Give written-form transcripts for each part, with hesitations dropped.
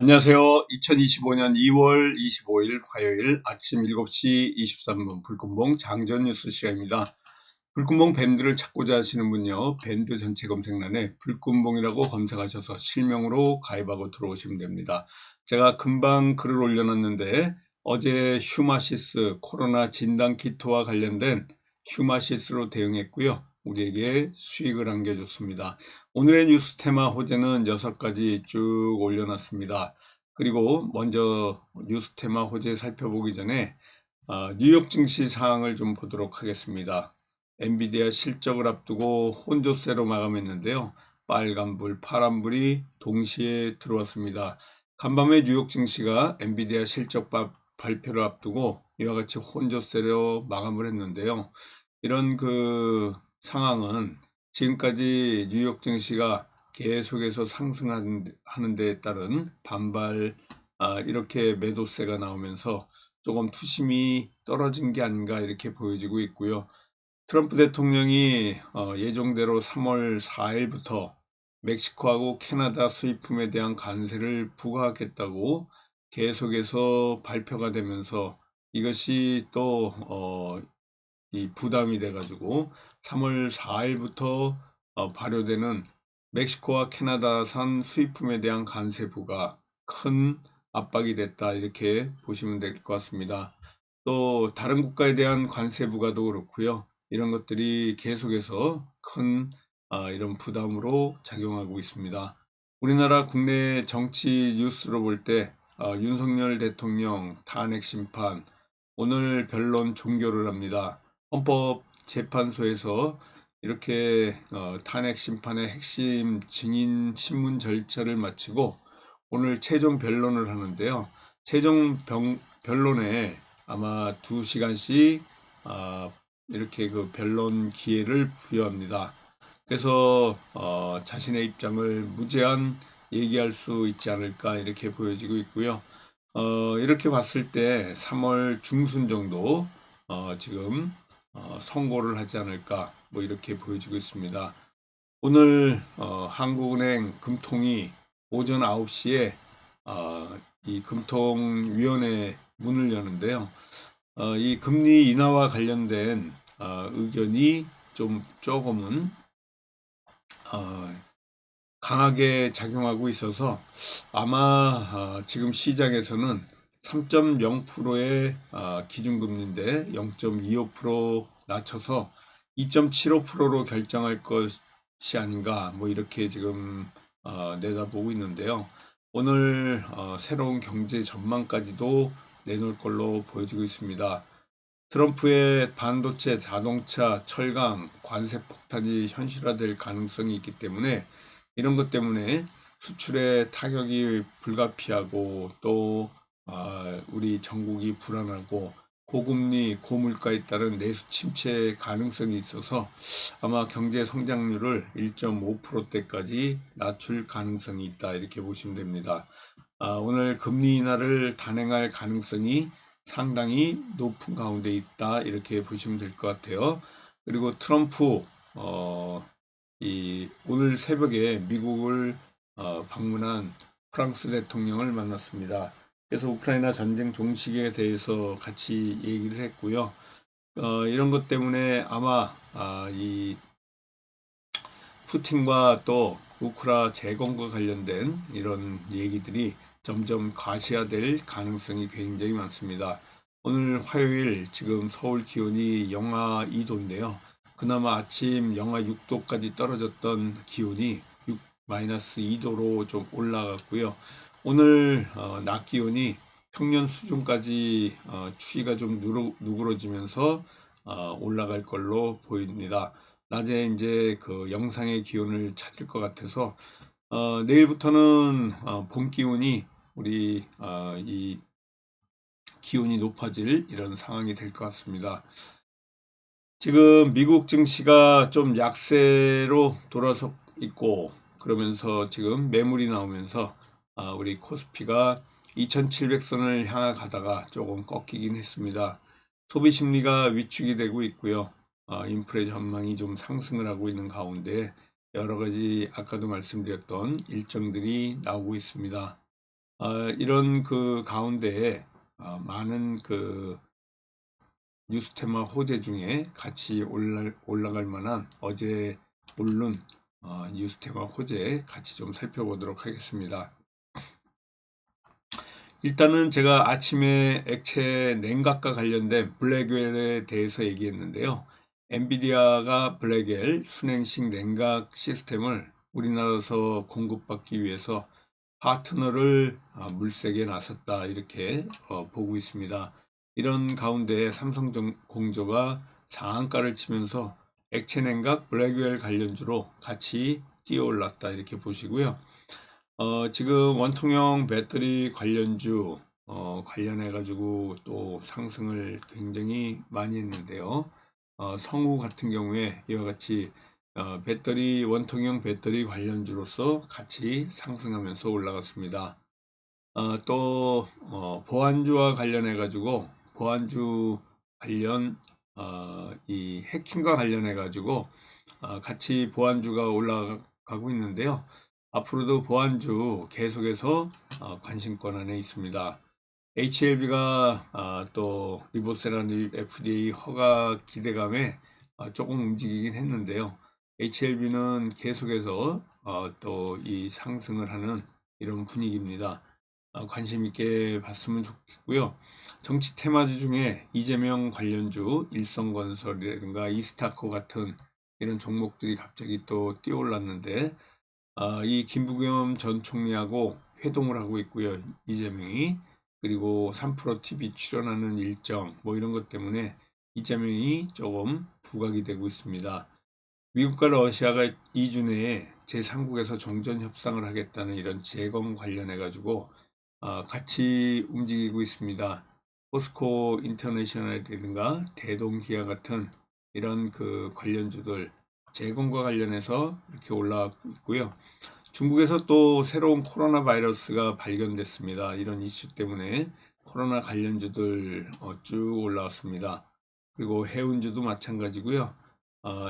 안녕하세요. 2025년 2월 25일 화요일 아침 7시 23분 불금봉 장전 뉴스 시간입니다. 불금봉 밴드를 찾고자 하시는 분요, 밴드 전체 검색란에 불금봉이라고 검색하셔서 실명으로 가입하고 들어오시면 됩니다. 제가 금방 글을 올려놨는데 어제 휴마시스 코로나 진단키트와 관련된 휴마시스로 대응했고요. 우리에게 수익을 안겨줬습니다. 오늘의 뉴스 테마 호재는 6가지 쭉 올려놨습니다. 그리고 먼저 뉴스 테마 호재 살펴보기 전에 뉴욕 증시 상황을 좀 보도록 하겠습니다. 엔비디아 실적을 앞두고 혼조세로 마감했는데요. 빨간불, 파란불이 동시에 들어왔습니다. 간밤에 뉴욕 증시가 엔비디아 실적 발표를 앞두고 이와 같이 혼조세로 마감을 했는데요. 이런 상황은 지금까지 뉴욕 증시가 계속해서 상승하는 데에 따른 반발, 이렇게 매도세가 나오면서 조금 투심이 떨어진 게 아닌가 이렇게 보여지고 있고요. 트럼프 대통령이 예정대로 3월 4일부터 멕시코하고 캐나다 수입품에 대한 관세를 부과하겠다고 계속해서 발표가 되면서 이것이 또 이 부담이 돼가지고 3월 4일부터 발효되는 멕시코와 캐나다산 수입품에 대한 관세 부과 큰 압박이 됐다 이렇게 보시면 될 것 같습니다. 또 다른 국가에 대한 관세 부과도 그렇고요. 이런 것들이 계속해서 큰 이런 부담으로 작용하고 있습니다. 우리나라 국내 정치 뉴스로 볼 때 윤석열 대통령 탄핵 심판, 오늘 변론 종결을 합니다. 헌법재판소에서 이렇게 탄핵 심판의 핵심 증인 신문 절차를 마치고 오늘 최종 변론을 하는데요. 최종 변론에 아마 2시간씩 이렇게 변론 기회를 부여합니다. 그래서 자신의 입장을 무제한 얘기할 수 있지 않을까 이렇게 보여지고 있고요. 이렇게 봤을 때 3월 중순 정도 지금 선고를 하지 않을까 뭐 이렇게 보여지고 있습니다. 오늘 한국은행 금통이 오전 9시에 이 금통위원회 문을 여는데요. 이 금리 인하와 관련된 의견이 조금은 강하게 작용하고 있어서 아마 지금 시장에서는 3.0%의 기준금리인데 0.25% 낮춰서 2.75%로 결정할 것이 아닌가 뭐 이렇게 지금 내다보고 있는데요. 오늘 새로운 경제 전망까지도 내놓을 걸로 보여지고 있습니다. 트럼프의 반도체, 자동차, 철강, 관세 폭탄이 현실화될 가능성이 있기 때문에 이런 것 때문에 수출에 타격이 불가피하고 또 우리 전국이 불안하고 고금리, 고물가에 따른 내수 침체 가능성이 있어서 아마 경제 성장률을 1.5%대까지 낮출 가능성이 있다 이렇게 보시면 됩니다. 오늘 금리 인하를 단행할 가능성이 상당히 높은 가운데 있다 이렇게 보시면 될 것 같아요. 그리고 트럼프 오늘 새벽에 미국을 방문한 프랑스 대통령을 만났습니다. 그래서 우크라이나 전쟁 종식에 대해서 같이 얘기를 했고요. 이런 것 때문에 아마 이 푸틴과 또 우크라 재건과 관련된 이런 얘기들이 점점 가시화될 가능성이 굉장히 많습니다. 오늘 화요일 지금 서울 기온이 영하 2도인데요. 그나마 아침 영하 6도까지 떨어졌던 기온이 마이너스 2도로 좀 올라갔고요. 오늘 낮 기온이 평년 수준까지 추위가 좀 누그러지면서 올라갈 걸로 보입니다. 낮에 이제 영상의 기온을 찾을 것 같아서 내일부터는 봄 기온이 우리 이 기온이 높아질 이런 상황이 될 것 같습니다. 지금 미국 증시가 좀 약세로 돌아서 있고 그러면서 지금 매물이 나오면서 우리 코스피가 2700선을 향해 가다가 조금 꺾이긴 했습니다. 소비 심리가 위축이 되고 있고요. 인플레 전망이 좀 상승을 하고 있는 가운데 여러 가지 아까도 말씀드렸던 일정들이 나오고 있습니다. 이런 그 가운데에 많은 그 뉴스테마 호재 중에 같이 올라갈 만한 어제 오른 뉴스테마 호재 같이 좀 살펴보도록 하겠습니다. 일단은 제가 아침에 액체 냉각과 관련된 블랙웰에 대해서 얘기했는데요. 엔비디아가 블랙웰 순행식 냉각 시스템을 우리나라에서 공급받기 위해서 파트너를 물색에 나섰다 이렇게 보고 있습니다. 이런 가운데 삼성공조가 상한가를 치면서 액체 냉각 블랙웰 관련주로 같이 뛰어올랐다 이렇게 보시고요. 지금 원통형 배터리 관련주 관련해 가지고 또 상승을 굉장히 많이 했는데요. 성우 같은 경우에 이와 같이 원통형 배터리 관련주로서 같이 상승하면서 올라갔습니다. 또 보안주와 관련해 가지고 보안주 관련 이 해킹과 관련해 가지고 같이 보안주가 올라가고 있는데요. 앞으로도 보안주 계속해서 관심권 안에 있습니다. HLB가 또 리보세라는 FDA 허가 기대감에 조금 움직이긴 했는데요. HLB는 계속해서 또 이 상승을 하는 이런 분위기입니다. 관심 있게 봤으면 좋겠고요. 정치 테마주 중에 이재명 관련주, 일성건설이라든가 이스타코 같은 이런 종목들이 갑자기 또 뛰어올랐는데 이 김부겸 전 총리하고 회동을 하고 있고요. 이재명이. 그리고 3프로 TV 출연하는 일정 뭐 이런 것 때문에 이재명이 조금 부각이 되고 있습니다. 미국과 러시아가 2주 내에 제3국에서 종전 협상을 하겠다는 이런 재건 관련해 가지고 같이 움직이고 있습니다. 포스코 인터내셔널이라든가 대동기아 같은 이런 그 관련주들 재건과 관련해서 이렇게 올라가고 있고요. 중국에서 또 새로운 코로나 바이러스가 발견됐습니다. 이런 이슈 때문에 코로나 관련주들 쭉 올라왔습니다. 그리고 해운주도 마찬가지고요.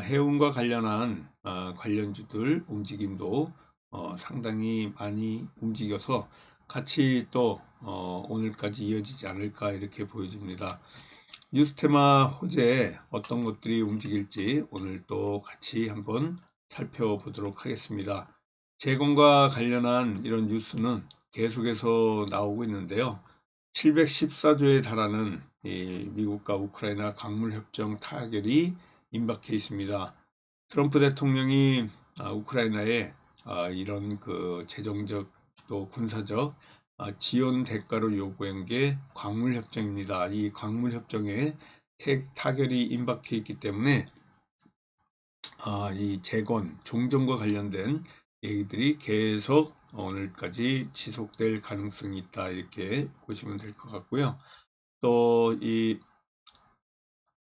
해운과 관련한 관련주들 움직임도 상당히 많이 움직여서 같이 또 오늘까지 이어지지 않을까 이렇게 보여집니다. 뉴스테마 호재에 어떤 것들이 움직일지 오늘 또 같이 한번 살펴보도록 하겠습니다. 재건과 관련한 이런 뉴스는 계속해서 나오고 있는데요. 714조에 달하는 미국과 우크라이나 광물협정 타결이 임박해 있습니다. 트럼프 대통령이 우크라이나에 이런 그 재정적 또 군사적 지원 대가로 요구한 게 광물협정입니다. 이 광물협정에 타결이 임박해 있기 때문에 이 재건, 종전과 관련된 얘기들이 계속 오늘까지 지속될 가능성이 있다 이렇게 보시면 될 것 같고요. 또 이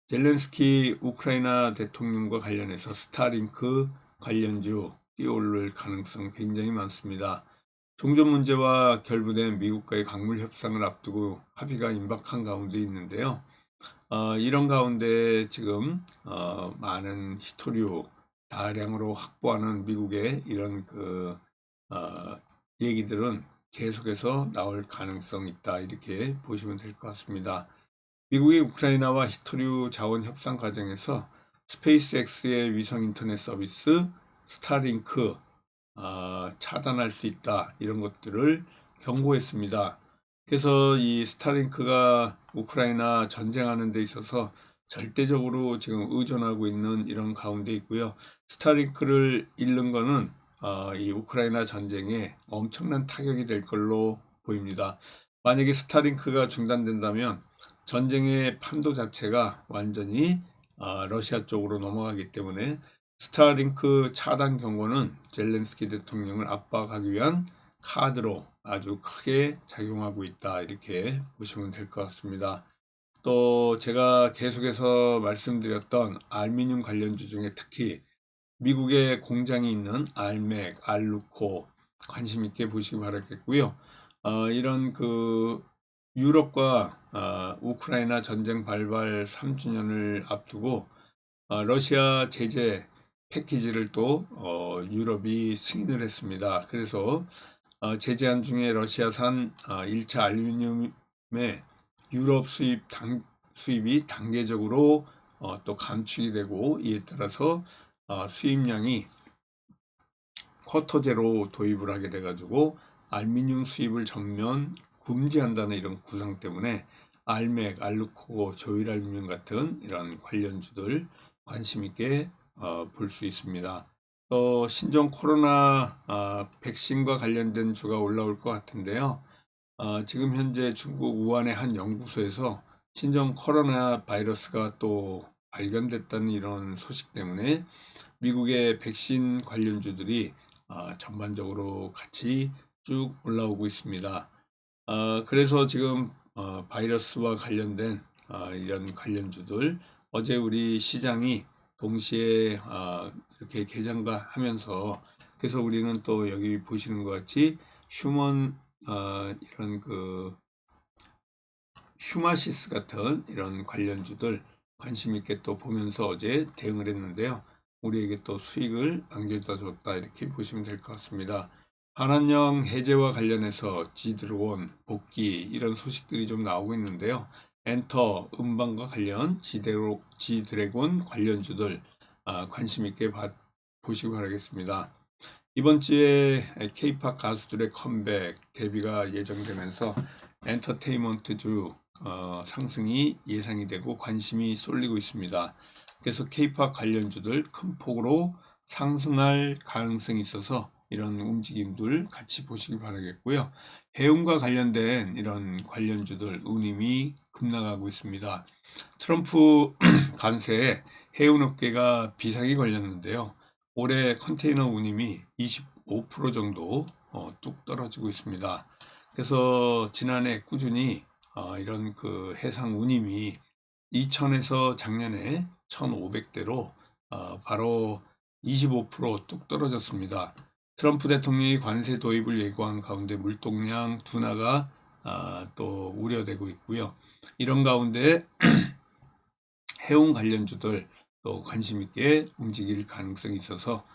젤렌스키 우크라이나 대통령과 관련해서 스타링크 관련주 뛰어오를 가능성 굉장히 많습니다. 종전 문제와 결부된 미국과의 광물 협상을 앞두고 합의가 임박한 가운데 있는데요. 이런 가운데 지금 많은 히토류 다량으로 확보하는 미국의 이런 그 얘기들은 계속해서 나올 가능성이 있다 이렇게 보시면 될 것 같습니다. 미국이 우크라이나와 히토류 자원 협상 과정에서 스페이스X의 위성 인터넷 서비스 스타링크 차단할 수 있다 이런 것들을 경고했습니다. 그래서 이 스타링크가 우크라이나 전쟁하는 데 있어서 절대적으로 지금 의존하고 있는 이런 가운데 있고요. 스타링크를 잃는 거는 이 우크라이나 전쟁에 엄청난 타격이 될 걸로 보입니다. 만약에 스타링크가 중단된다면 전쟁의 판도 자체가 완전히 러시아 쪽으로 넘어가기 때문에 스타링크 차단 경고는 젤렌스키 대통령을 압박하기 위한 카드로 아주 크게 작용하고 있다 이렇게 보시면 될 것 같습니다. 또 제가 계속해서 말씀드렸던 알루미늄 관련주 중에 특히 미국에 공장이 있는 알맥, 알루코 관심 있게 보시기 바라겠고요. 이런 그 유럽과 우크라이나 전쟁 발발 3주년을 앞두고 러시아 제재 패키지를 또 유럽이 승인을 했습니다. 그래서 제재안 중에 러시아산 1차 알루미늄의 유럽 수입이 단계적으로 또 감축이 되고, 이에 따라서 수입량이 쿼터제로 도입을 하게 돼가지고 알루미늄 수입을 전면 금지한다는 이런 구상 때문에 알맥, 알루코, 조일알루미늄 같은 이런 관련주들 관심 있게 볼 수 있습니다. 신종 코로나 백신과 관련된 주가 올라올 것 같은데요. 지금 현재 중국 우한의 한 연구소에서 신종 코로나 바이러스가 또 발견됐다는 이런 소식 때문에 미국의 백신 관련주들이 전반적으로 같이 쭉 올라오고 있습니다. 그래서 지금 바이러스와 관련된 이런 관련주들, 어제 우리 시장이 동시에 이렇게 개장과 하면서, 그래서 우리는 또 여기 보시는 것 같이 이런 휴마시스 같은 이런 관련주들 관심 있게 또 보면서 어제 대응을 했는데요. 우리에게 또 수익을 안겨다 줬다, 이렇게 보시면 될 것 같습니다. 한한령 해제와 관련해서 지드론 복귀 이런 소식들이 좀 나오고 있는데요. 엔터 음반과 관련 지드래곤 관련주들 관심 있게 보시기 바라겠습니다. 이번 주에 K-팝 가수들의 컴백 데뷔가 예정되면서 엔터테인먼트주 상승이 예상이 되고 관심이 쏠리고 있습니다. 그래서 K-팝 관련주들 큰 폭으로 상승할 가능성이 있어서 이런 움직임들 같이 보시기 바라겠고요. 해운과 관련된 이런 관련주들 운임이 급락하고 있습니다. 트럼프 관세에 해운업계가 비상이 걸렸는데요. 올해 컨테이너 운임이 25% 정도 뚝 떨어지고 있습니다. 그래서 지난해 꾸준히 이런 해상 운임이 2000에서 작년에 1500대로 바로 25%뚝 떨어졌습니다. 트럼프 대통령이 관세 도입을 예고한 가운데 물동량 둔화가 또 우려되고 있고요. 이런 가운데 해운 관련주들 또 관심 있게 움직일 가능성이 있어서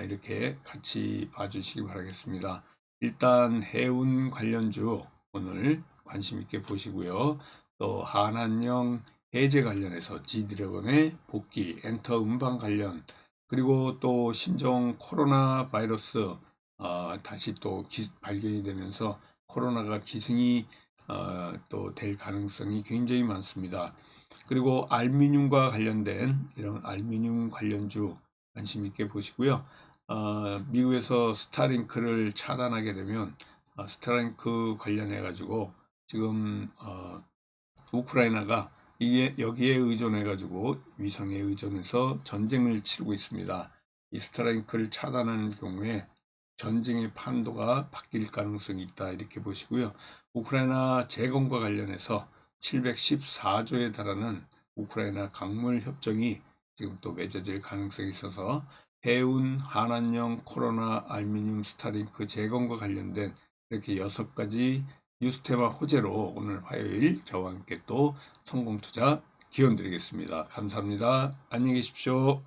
이렇게 같이 봐주시기 바라겠습니다. 일단 해운 관련주 오늘 관심 있게 보시고요. 또 한한령 해제 관련해서 지드래곤의 복귀, 엔터 음반 관련, 그리고 또 신종 코로나 바이러스 다시 또 발견이 되면서 코로나가 기승이 또 될 가능성이 굉장히 많습니다. 그리고 알루미늄과 관련된 이런 알루미늄 관련주 관심 있게 보시고요. 미국에서 스타링크를 차단하게 되면 스타링크 관련해 가지고 지금 우크라이나가 이게 여기에 의존해 가지고 위성에 의존해서 전쟁을 치르고 있습니다. 이 스타링크를 차단하는 경우에 전쟁의 판도가 바뀔 가능성이 있다, 이렇게 보시고요. 우크라이나 재건과 관련해서 714조에 달하는 우크라이나 강물 협정이 지금 또 맺어질 가능성이 있어서 해운, 한한령, 코로나, 알루미늄, 스타링크 재건과 관련된 이렇게 6가지 뉴스테마 호재로 오늘 화요일 저와 함께 또 성공투자 기원 드리겠습니다. 감사합니다. 안녕히 계십시오.